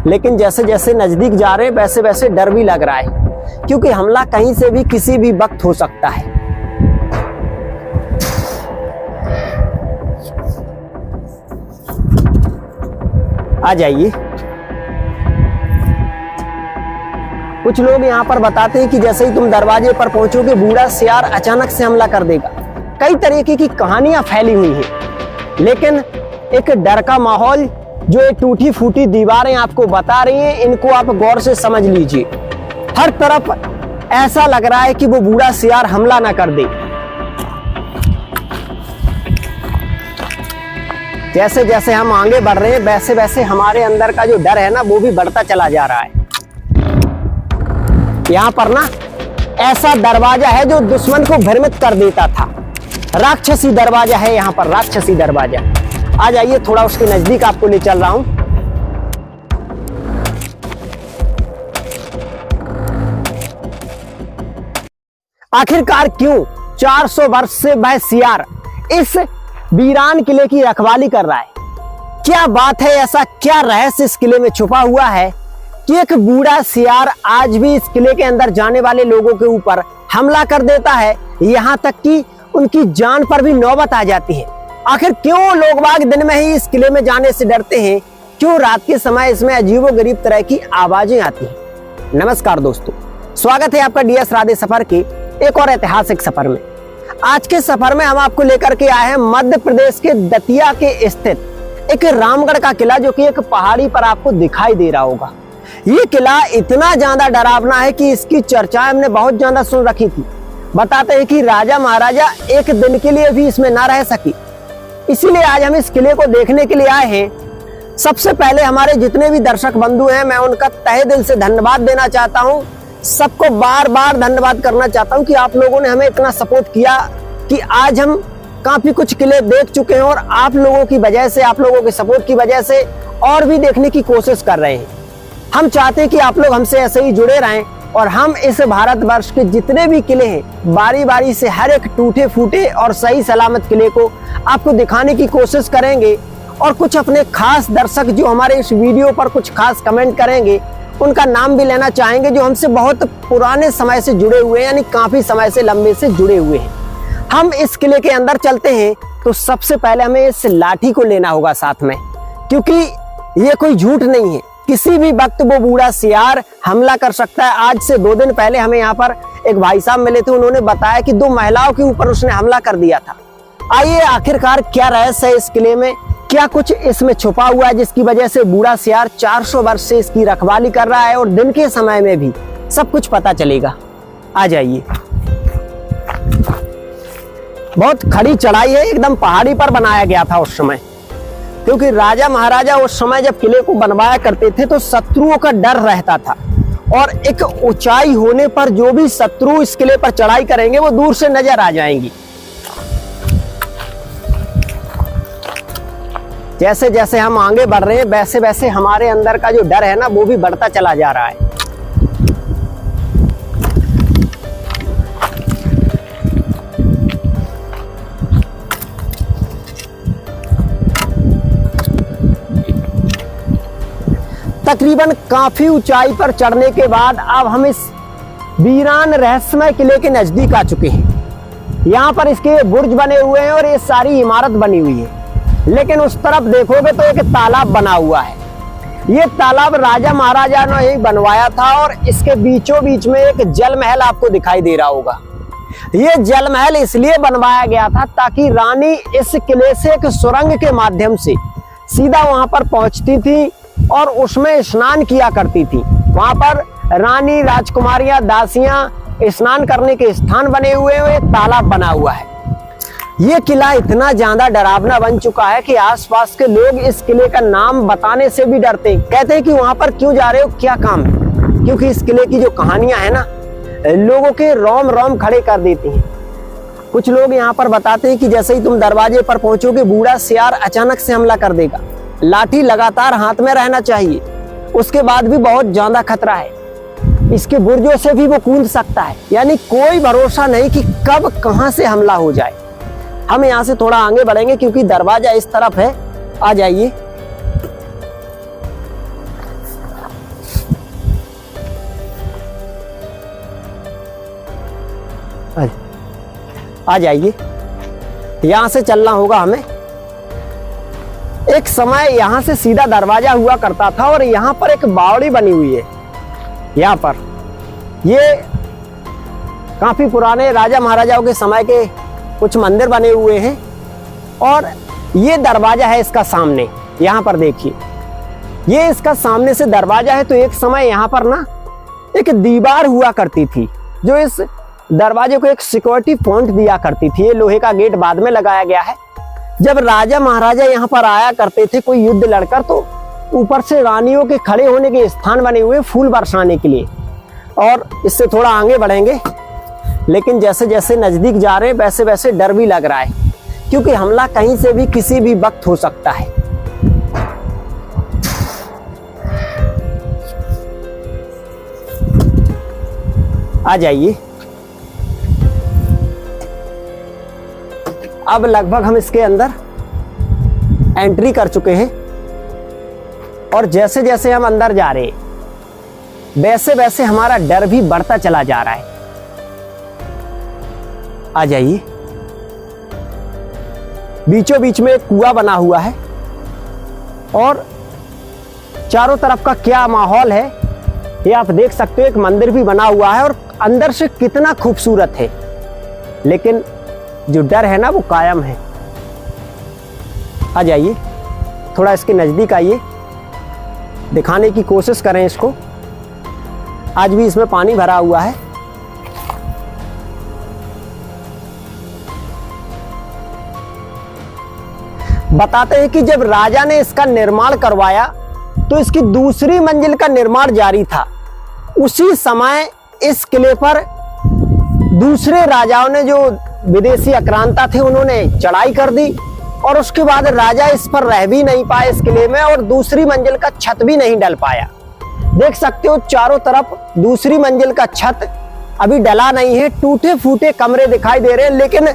लेकिन जैसे जैसे नजदीक जा रहे हैं वैसे वैसे डर भी लग रहा है, क्योंकि हमला कहीं से भी किसी भी वक्त हो सकता है। आ जाइए। कुछ लोग यहाँ पर बताते हैं कि जैसे ही तुम दरवाजे पर पहुंचोगे बूढ़ा सियार अचानक से हमला कर देगा। कई तरीके की कहानियां फैली हुई हैं, लेकिन एक डर का माहौल जो ये टूटी फूटी दीवारें आपको बता रही हैं, इनको आप गौर से समझ लीजिए। हर तरफ ऐसा लग रहा है कि वो बूढ़ा सियार हमला ना कर दे। जैसे जैसे हम आगे बढ़ रहे हैं वैसे वैसे हमारे अंदर का जो डर है ना वो भी बढ़ता चला जा रहा है। यहाँ पर ना ऐसा दरवाजा है जो दुश्मन को भ्रमित कर देता था। राक्षसी दरवाजा है यहाँ पर, राक्षसी दरवाजा। आ जाइए, थोड़ा उसके नजदीक आपको ले चल रहा हूं। आखिरकार क्यों 400 वर्ष से वह सियार इस वीरान किले की रखवाली कर रहा है? क्या बात है, ऐसा क्या रहस्य इस किले में छुपा हुआ है कि एक बूढ़ा सियार आज भी इस किले के अंदर जाने वाले लोगों के ऊपर हमला कर देता है, यहां तक कि उनकी जान पर भी नौबत आ जाती है। आखिर क्यों लोग बाग दिन में ही इस किले में जाने से डरते हैं? क्यों रात के समय इसमें अजीबोगरीब तरह की आवाजें आती हैं? नमस्कार दोस्तों, स्वागत है आपका डीएस राधे सफर के एक और ऐतिहासिक सफर में। आज के सफर में हम आपको लेकर के आए हैं मध्य प्रदेश के दतिया के स्थित एक रामगढ़ का किला, जो कि एक पहाड़ी पर आपको दिखाई दे रहा होगा। ये किला इतना ज्यादा डरावना है कि इसकी चर्चाएं हमने बहुत ज्यादा सुन रखी थी। बताते हैं कि राजा महाराजा एक दिन के लिए भी इसमें ना रह सकी, इसीलिए आज हम इस किले को देखने के लिए आए हैं। सबसे पहले हमारे जितने भी दर्शक बंधु हैं, मैं उनका तहे दिल से धन्यवाद देना चाहता हूं। सबको बार बार धन्यवाद करना चाहता हूं कि आप लोगों ने हमें इतना सपोर्ट किया कि आज हम काफी कुछ किले देख चुके हैं, और आप लोगों की वजह से, आप लोगों के सपोर्ट की वजह से और भी देखने की कोशिश कर रहे हैं। हम चाहते हैं कि आप लोग हमसे ऐसे ही जुड़े रहें, और हम इस भारतवर्ष के जितने भी किले हैं बारी बारी से हर एक टूटे फूटे और सही सलामत किले को आपको दिखाने की कोशिश करेंगे। और कुछ अपने खास दर्शक जो हमारे इस वीडियो पर कुछ खास कमेंट करेंगे, उनका नाम भी लेना चाहेंगे, जो हमसे बहुत पुराने समय से जुड़े हुए हैं, यानी काफी समय से लंबे से जुड़े हुए हैं। हम इस किले के अंदर चलते हैं तो सबसे पहले हमें इस लाठी को लेना होगा साथ में, क्योंकि ये कोई झूठ नहीं है। किसी भी वक्त वो बूढ़ा सियार हमला कर सकता है। आज से 2 दिन पहले हमें यहाँ पर एक भाई साहब मिले थे, उन्होंने बताया कि 2 महिलाओं के ऊपर उसने हमला कर दिया था। आइए, आखिरकार क्या रहस्य है इस किले में, क्या कुछ इसमें छुपा हुआ है जिसकी वजह से बूढ़ा सियार 400 वर्ष से इसकी रखवाली कर रहा है, और दिन के समय में भी सब कुछ पता चलेगा। आ जाइए। बहुत खड़ी चढ़ाई है, एकदम पहाड़ी पर बनाया गया था उस समय, क्योंकि राजा महाराजा उस समय जब किले को बनवाया करते थे तो शत्रुओं का डर रहता था, और एक ऊंचाई होने पर जो भी शत्रु इस किले पर चढ़ाई करेंगे वो दूर से नजर आ जाएंगी। जैसे जैसे हम आगे बढ़ रहे हैं वैसे वैसे हमारे अंदर का जो डर है ना वो भी बढ़ता चला जा रहा है। तकरीबन काफी ऊंचाई पर चढ़ने के बाद अब हम इस वीरान रहस्यमय किले के नजदीक आ चुके हैं। यहाँ पर इसके बुर्ज बने हुए हैं और ये सारी इमारत बनी हुई है, लेकिन उस तरफ देखोगे तो एक तालाब बना हुआ है। ये तालाब राजा महाराजा ने ही बनवाया था, और इसके बीचों बीच में एक जल महल आपको दिखाई दे रहा होगा। ये जल महल इसलिए बनवाया गया था ताकि रानी इस किले से एक सुरंग के माध्यम से सीधा वहां पर पहुंचती थी और उसमें स्नान किया करती थी। वहां पर रानी, राजकुमारियां, दासियां स्नान करने के स्थान बने हुए हैं, तालाब बना हुआ है। ये किला इतना ज्यादा डरावना बन चुका है कि आसपास के लोग इस किले का नाम बताने से भी डरते हैं। कहते हैं कि वहां पर क्यों जा रहे हो, क्या काम है, क्योंकि इस किले की जो कहानियां है ना लोगों के रोम रोम खड़े कर देती हैं। कुछ लोग यहाँ पर बताते हैं कि जैसे ही तुम दरवाजे पर पहुंचोगे बूढ़ा सियार अचानक से हमला कर देगा। लाठी लगातार हाथ में रहना चाहिए, उसके बाद भी बहुत ज्यादा खतरा है। इसके बुर्जों से भी वो कूद सकता है, यानी कोई भरोसा नहीं कि कब कहां से हमला हो जाए। हम यहाँ से थोड़ा आगे बढ़ेंगे क्योंकि दरवाजा इस तरफ है। आ जाइए। आ जाइए, यहाँ से चलना होगा हमें। एक समय यहाँ से सीधा दरवाजा हुआ करता था और यहाँ पर एक बावड़ी बनी हुई है। यहाँ पर ये काफी पुराने राजा महाराजाओं के समय के कुछ मंदिर बने हुए हैं और ये दरवाजा है इसका सामने। यहाँ पर देखिए, ये इसका सामने से दरवाजा है। तो एक समय यहाँ पर ना एक दीवार हुआ करती थी जो इस दरवाजे को एक सिक्योरिटी पॉइंट दिया करती थी। ये लोहे का गेट बाद में लगाया गया है। जब राजा महाराजा यहाँ पर आया करते थे कोई युद्ध लड़कर, तो ऊपर से रानियों के खड़े होने के स्थान बने हुए फूल बरसाने के लिए। और इससे थोड़ा आगे बढ़ेंगे, लेकिन जैसे जैसे नजदीक जा रहे हैं वैसे वैसे डर भी लग रहा है, क्योंकि हमला कहीं से भी किसी भी वक्त हो सकता है। आ जाइए। अब लगभग हम इसके अंदर एंट्री कर चुके हैं और जैसे जैसे हम अंदर जा रहे हैं वैसे वैसे हमारा डर भी बढ़ता चला जा रहा है। आ जाइए। बीचों बीच में एक कुआं बना हुआ है और चारों तरफ का क्या माहौल है ये आप देख सकते हो। एक मंदिर भी बना हुआ है और अंदर से कितना खूबसूरत है, लेकिन जो डर है ना वो कायम है। आ जाइए, थोड़ा इसके नजदीक आइए, दिखाने की कोशिश करें इसको। आज भी इसमें पानी भरा हुआ है। बताते हैं कि जब राजा ने इसका निर्माण करवाया तो इसकी दूसरी मंजिल का निर्माण जारी था। उसी समय इस किले पर दूसरे राजाओं ने, जो विदेशी आक्रांता थे, उन्होंने चढ़ाई कर दी और उसके बाद राजा इस पर रह भी नहीं पाए इस किले में और दूसरी मंजिल का छत भी नहीं डल पाया। देख सकते हो चारों तरफ दूसरी मंजिल का छत अभी डला नहीं है, टूटे फूटे कमरे दिखाई दे रहे हैं, लेकिन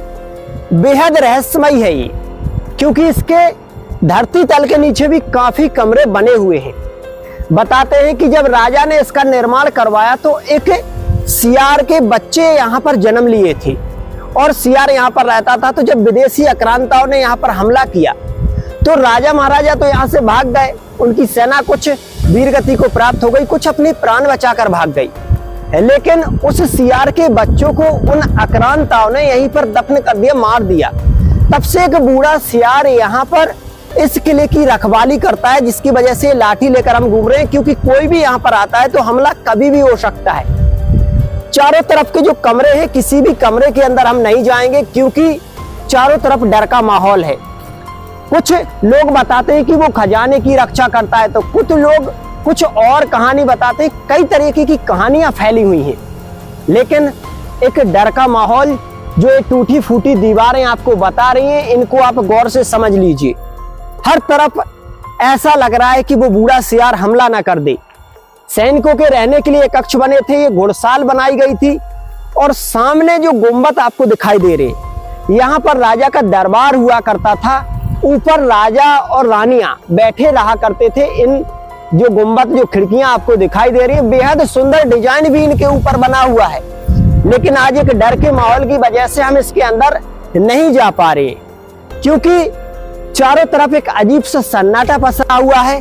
बेहद रहस्यमय है ये, क्योंकि इसके धरती तल के नीचे भी काफी कमरे बने हुए हैं। बताते हैं कि जब राजा ने इसका निर्माण करवाया तो एक सियार के बच्चे यहाँ पर जन्म लिए थे और सियार यहाँ पर रहता था। तो जब विदेशी आक्रांताओं ने यहाँ पर हमला किया तो राजा महाराजा तो यहाँ से भाग गए, उनकी सेना कुछ वीरगति को प्राप्त हो गई, कुछ अपनी प्राण बचाकर भाग गई, लेकिन उस सियार के बच्चों को उन आक्रांताओं ने यहीं पर दफन कर दिया, मार दिया। तब से एक बूढ़ा सियार यहाँ पर इस किले की रखवाली करता है, जिसकी वजह से लाठी लेकर हम घूम रहे हैं, क्योंकि कोई भी यहाँ पर आता है तो हमला कभी भी हो सकता है। चारों तरफ के जो कमरे हैं, किसी भी कमरे के अंदर हम नहीं जाएंगे, क्योंकि चारों तरफ डर का माहौल है। कुछ लोग बताते हैं कि वो खजाने की रक्षा करता है, तो कुछ लोग कुछ और कहानी बताते हैं। कई तरीके की कहानियां फैली हुई हैं, लेकिन एक डर का माहौल, जो ये टूटी फूटी दीवारें आपको बता रही हैं, इनको आप गौर से समझ लीजिए। हर तरफ ऐसा लग रहा है कि वो बूढ़ा सियार हमला ना कर दे। सैनिकों के रहने के लिए कक्ष बने थे, ये घुड़साल बनाई गई थी और सामने जो गुंबद आपको दिखाई दे रहे, यहाँ पर राजा का दरबार हुआ करता था। ऊपर राजा और रानियां बैठे रहा करते थे। इन जो गुंबद, जो खिड़कियां आपको दिखाई दे रही है, बेहद सुंदर डिजाइन भी इनके ऊपर बना हुआ है, लेकिन आज एक डर के माहौल की वजह से हम इसके अंदर नहीं जा पा रहे, क्योंकि चारों तरफ एक अजीब सा सन्नाटा पसरा हुआ है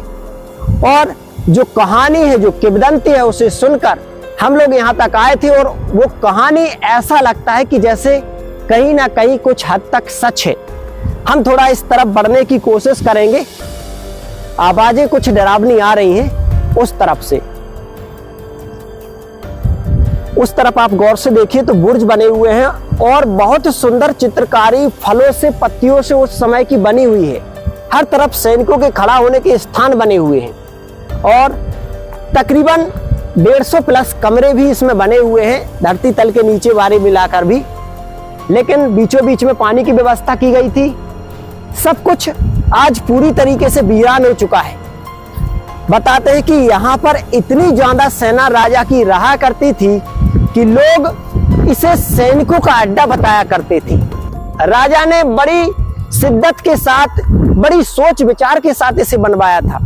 और जो कहानी है, जो किंवदंती है, उसे सुनकर हम लोग यहाँ तक आए थे और वो कहानी ऐसा लगता है कि जैसे कहीं ना कहीं कुछ हद तक सच है। हम थोड़ा इस तरफ बढ़ने की कोशिश करेंगे। आवाजें कुछ डरावनी आ रही हैं उस तरफ से। उस तरफ आप गौर से देखिए तो बुर्ज बने हुए हैं और बहुत सुंदर चित्रकारी फलों से, पत्तियों से उस समय की बनी हुई है। हर तरफ सैनिकों के खड़ा होने के स्थान बने हुए हैं और तकरीबन 150 प्लस कमरे भी इसमें बने हुए हैं, धरती तल के नीचे वाले मिलाकर भी, लेकिन बीचों बीच में पानी की व्यवस्था की गई थी। सब कुछ आज पूरी तरीके से वीरान हो चुका है। बताते हैं कि यहाँ पर इतनी ज्यादा सेना राजा की रहा करती थी कि लोग इसे सैनिकों का अड्डा बताया करते थे। राजा ने बड़ी शिद्दत के साथ, बड़ी सोच विचार के साथ इसे बनवाया था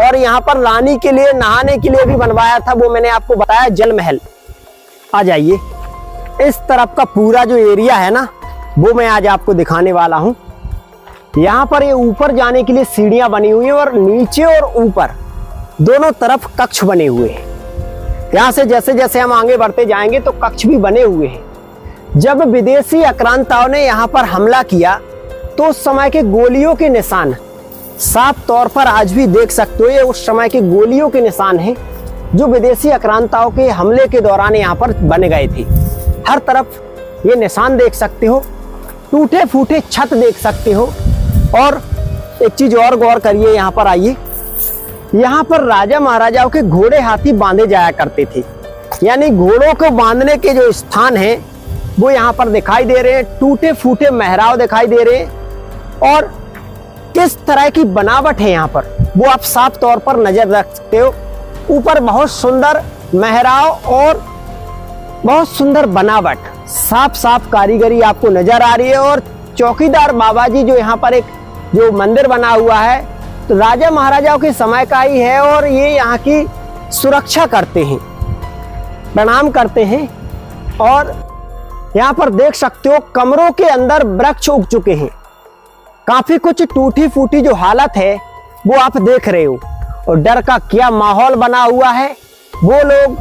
और यहाँ पर रानी के लिए, नहाने के लिए भी बनवाया था। वो मैंने आपको बताया, जल महल। आ जाइए। इस तरफ का पूरा जो एरिया है ना, वो मैं आज आपको दिखाने वाला हूँ। यहाँ पर ये ऊपर जाने के लिए सीढ़ियाँ बनी हुई हैं और नीचे और ऊपर दोनों तरफ कक्ष बने हुए हैं। यहाँ से जैसे जैसे हम आगे बढ़ते जाएंगे तो कक्ष भी बने हुए हैं। जब विदेशी आक्रांताओं ने यहाँ पर हमला किया तो उस समय के गोलियों के निशान साफ तौर पर आज भी देख सकते हो। ये उस समय के गोलियों के निशान हैं जो विदेशी आक्रांताओं के हमले के दौरान यहाँ पर बन गए थे। हर तरफ ये निशान देख सकते हो, टूटे फूटे छत देख सकते हो। और एक चीज और गौर करिए, यहाँ पर आइए, यहाँ पर राजा महाराजाओं के घोड़े हाथी बांधे जाया करते थे। यानी घोड़ों को बांधने के जो स्थान हैं वो यहाँ पर दिखाई दे रहे हैं। टूटे फूटे मेहराब दिखाई दे रहे हैं और किस तरह की बनावट है यहाँ पर वो आप साफ तौर पर नजर रख सकते हो। ऊपर बहुत सुंदर मेहराब और बहुत सुंदर बनावट, साफ साफ कारीगरी आपको नजर आ रही है। और चौकीदार बाबा जी जो यहाँ पर एक जो मंदिर बना हुआ है तो राजा महाराजाओं के समय का ही है और ये यहाँ की सुरक्षा करते हैं, प्रणाम करते हैं। और यहाँ पर देख सकते हो कमरों के अंदर वृक्ष उग चुके हैं। काफी कुछ टूटी फूटी जो हालत है वो आप देख रहे हो और डर का क्या माहौल बना हुआ है वो लोग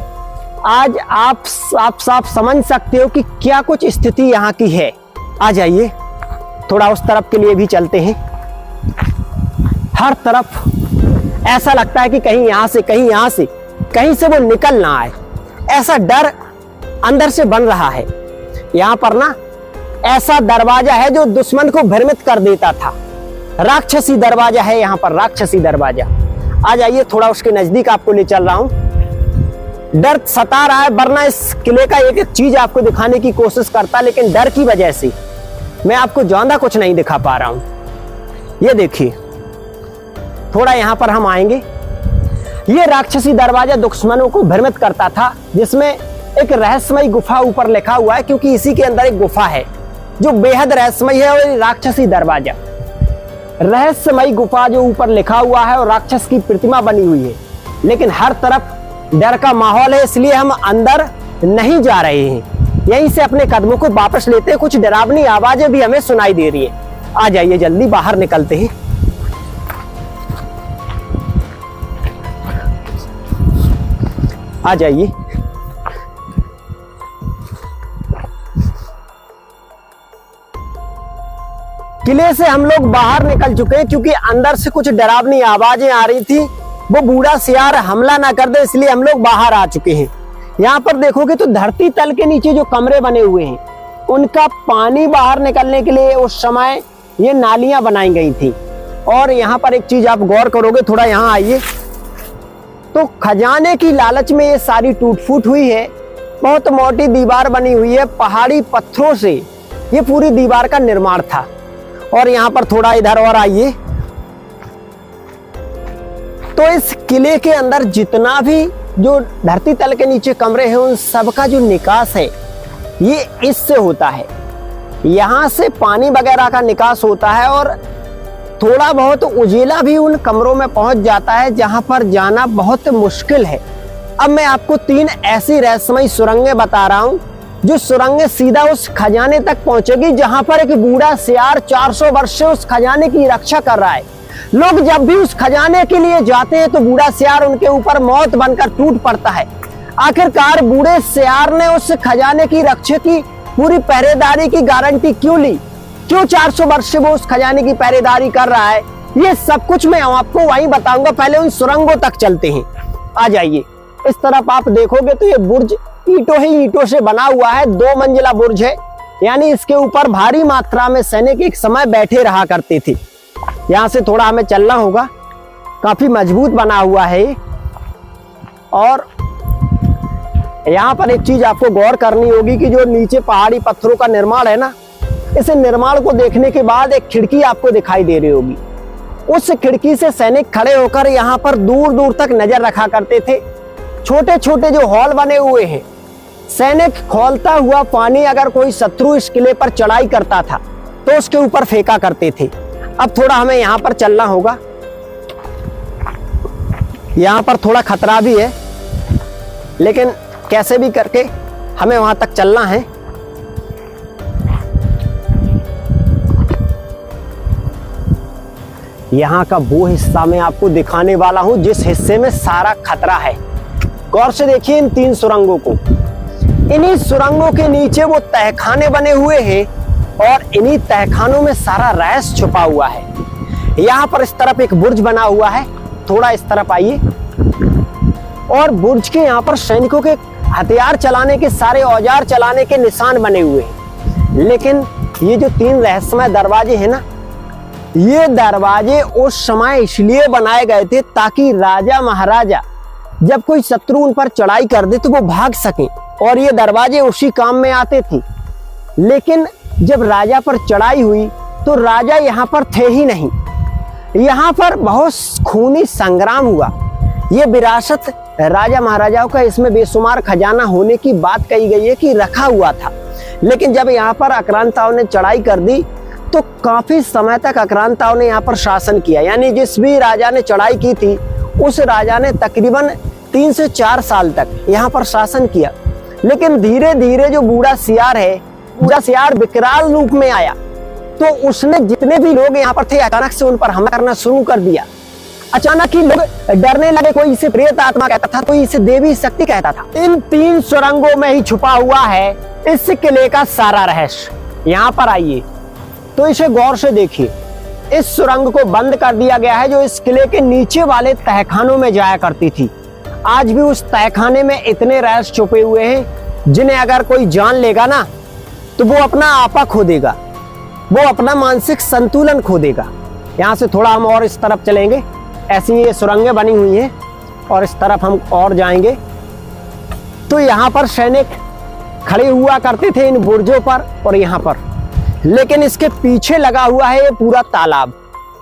आज आप साफ समझ सकते हो कि क्या कुछ स्थिति यहाँ की है। आ जाइए थोड़ा उस तरफ के लिए भी चलते हैं। हर तरफ ऐसा लगता है कि कहीं यहाँ से कहीं यहाँ से कहीं से वो निकल ना आए, ऐसा डर अंदर से बन रहा है। यहाँ पर ना ऐसा दरवाजा है जो दुश्मन को भ्रमित कर देता था। राक्षसी दरवाजा है यहाँ पर, राक्षसी दरवाजा। आ जाइए थोड़ा उसके नजदीक आपको ले चल रहा हूँ। डर सता रहा है, वरना इस किले का एक एक चीज आपको दिखाने की कोशिश करता, लेकिन डर की वजह से मैं आपको ज्यादा कुछ नहीं दिखा पा रहा हूं। ये देखिए थोड़ा यहाँ पर हम आएंगे। ये राक्षसी दरवाजा दुश्मनों को भ्रमित करता था, जिसमें एक रहस्यमयी गुफा ऊपर लिखा हुआ है, क्योंकि इसी के अंदर एक गुफा है जो बेहद रहस्यमयी है। और राक्षसी दरवाजा, रहस्यमयी गुफा जो ऊपर लिखा हुआ है और राक्षस की प्रतिमा बनी हुई है, लेकिन हर तरफ डर का माहौल है, इसलिए हम अंदर नहीं जा रहे हैं। यहीं से अपने कदमों को वापस लेते हैं। कुछ डरावनी आवाजें भी हमें सुनाई दे रही है। आ जाइए जल्दी बाहर निकलते हैं। आ जाइए। किले से हम लोग बाहर निकल चुके हैं, क्योंकि अंदर से कुछ डरावनी आवाजें आ रही थी। वो बूढ़ा सियार हमला ना कर दे, इसलिए हम लोग बाहर आ चुके हैं। यहाँ पर देखोगे तो धरती तल के नीचे जो कमरे बने हुए हैं उनका पानी बाहर निकलने के लिए उस समय ये नालियां बनाई गई थी। और यहाँ पर एक चीज आप गौर करोगे, थोड़ा यहाँ आइए, तो खजाने की लालच में ये सारी टूट फूट हुई है। बहुत मोटी दीवार बनी हुई है, पहाड़ी पत्थरों से ये पूरी दीवार का निर्माण था। और यहाँ पर थोड़ा इधर और आइए, तो इस किले के अंदर जितना भी जो धरती तल के नीचे कमरे हैं उन सबका जो निकास है ये इससे होता है। यहाँ से पानी वगैरह का निकास होता है और थोड़ा बहुत उजेला भी उन कमरों में पहुंच जाता है, जहां पर जाना बहुत मुश्किल है। अब मैं आपको 3 ऐसी रहस्यमयी सुरंगें बता रहा हूं, जो सुरंगें सीधा उस खजाने तक पहुंचेगी, जहां पर एक बूढ़ा सियार 400 वर्ष से उस खजाने की रक्षा कर रहा है। लोग जब भी उस खजाने के लिए जाते हैं तो बूढ़ा सियार उनके ऊपर मौत बनकर टूट पड़ता है। आखिरकार बूढ़े सियार ने उस खजाने की रक्षा की पूरी पहरेदारी की गारंटी क्यों ली? क्यों 400 वर्ष से वो उस खजाने की पहरेदारी कर रहा है? ये सब कुछ मैं आपको वहीं बताऊंगा। पहले उन सुरंगों तक चलते हैं। आ जाइए। इस तरफ आप देखोगे तो ये बुर्ज ईंटों ही ईंटों से बना हुआ है। 2 मंजिला बुर्ज है, यानी इसके ऊपर भारी मात्रा में सैनिक एक समय बैठे रहा करते थे। यहाँ से थोड़ा हमें चलना होगा, काफी मजबूत बना हुआ है। और यहाँ पर एक चीज आपको गौर करनी होगी कि जो नीचे पहाड़ी पत्थरों का निर्माण है ना, इस निर्माण को देखने के बाद एक खिड़की आपको दिखाई दे रही होगी। उस खिड़की से सैनिक खड़े होकर यहाँ पर दूर दूर तक नजर रखा करते थे। छोटे छोटे जो हॉल बने हुए हैं, सैनिक खोलता हुआ पानी अगर कोई शत्रु इस किले पर चढ़ाई करता था तो उसके ऊपर फेंका करते थे। अब थोड़ा हमें यहाँ पर चलना होगा। यहाँ पर थोड़ा खतरा भी है, लेकिन कैसे भी करके हमें वहां तक चलना है। यहाँ का वो हिस्सा मैं आपको दिखाने वाला हूँ जिस हिस्से में सारा खतरा है। गौर से देखिए इन 3 सुरंगों को। इन्हीं सुरंगों के नीचे वो तहखाने बने हुए हैं और इन्हीं तहखानों में सारा रहस्य छुपा हुआ है। यहाँ पर इस तरफ एक बुर्ज बना हुआ है, थोड़ा इस तरफ आइए, और बुर्ज के यहाँ पर सैनिकों के हथियार चलाने के, सारे औजार चलाने के निशान बने हुए हैं। लेकिन ये जो 3 रहस्यमय दरवाजे हैं ना, ये दरवाजे उस समय इसलिए बनाए गए थे ताकि राजा महाराजा जब कोई शत्रु उन पर चढ़ाई कर दे तो वो भाग सके, और ये दरवाजे उसी काम में आते थे। लेकिन जब राजा पर चढ़ाई हुई तो राजा यहाँ पर थे ही नहीं। यहाँ पर बहुत खूनी संग्राम हुआ। ये विरासत राजा महाराजाओं का, इसमें बेशुमार खजाना होने की बात कही गई है कि रखा हुआ था। लेकिन जब यहाँ पर आक्रांताओं ने चढ़ाई कर दी तो काफी समय तक आक्रांताओं ने यहाँ पर शासन किया। यानी जिस भी राजा ने चढ़ाई की थी उस राजा ने तकरीबन 3 से 4 साल तक यहाँ पर शासन किया। लेकिन धीरे धीरे जो बूढ़ा सियार है, बूढ़ा सियार विकराल रूप में आया तो उसने जितने भी लोग यहाँ पर थे अचानक से उन पर हमला करना शुरू कर दिया। अचानक ही लोग डरने लगे। कोई इसे प्रेत आत्मा कहता था, कोई इसे देवी शक्ति कहता था। इन 3 सुरंगों में ही छुपा हुआ है इस किले का सारा रहस्य। यहाँ पर आइए तो इसे गौर से देखिए। इस सुरंग को बंद कर दिया गया है जो इस किले के नीचे वाले तहखानों में जाया करती थी। आज भी उस तहखाने में इतने रहस्य छुपे हुए हैं जिन्हें अगर कोई जान लेगा ना तो वो अपना आपा खो देगा, वो अपना मानसिक संतुलन खो देगा। यहाँ से थोड़ा हम और इस तरफ चलेंगे। ऐसी ये सुरंगें बनी हुई हैं और इस तरफ हम और जाएंगे तो यहाँ पर सैनिक खड़े हुआ करते थे इन बुर्जों पर और यहाँ पर। लेकिन इसके पीछे लगा हुआ है ये पूरा तालाब।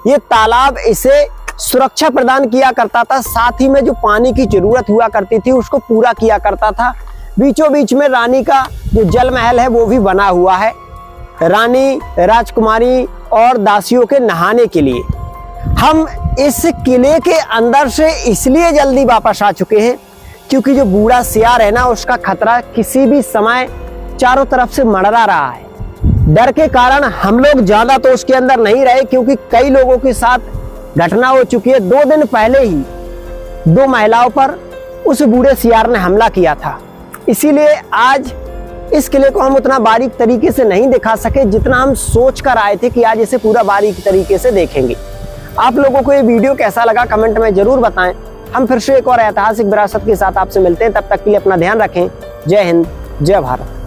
ये तालाब इसे सुरक्षा प्रदान किया करता था, साथ ही में जो पानी की जरूरत हुआ करती थी उसको पूरा किया करता था। बीचों बीच में रानी का जो जल महल है वो भी बना हुआ है, रानी, राजकुमारी और दासियों के नहाने के लिए। हम इस किले के अंदर से इसलिए जल्दी वापस आ चुके हैं क्योंकि जो बूढ़ा सियार है ना, उसका खतरा किसी भी समय चारों तरफ से मंडरा रहा है। डर के कारण हम लोग ज्यादा तो उसके अंदर नहीं रहे क्योंकि कई लोगों के साथ घटना हो चुकी है। 2 दिन पहले ही 2 महिलाओं पर उस बूढ़े सियार ने हमला किया था। इसीलिए आज इस किले को हम उतना बारीक तरीके से नहीं दिखा सके जितना हम सोच कर आए थे कि आज इसे पूरा बारीक तरीके से देखेंगे। आप लोगों को ये वीडियो कैसा लगा कमेंट में जरूर बताएं। हम फिर से एक और ऐतिहासिक विरासत के साथ आपसे मिलते हैं। तब तक के लिए अपना ध्यान रखें। जय हिंद, जय भारत।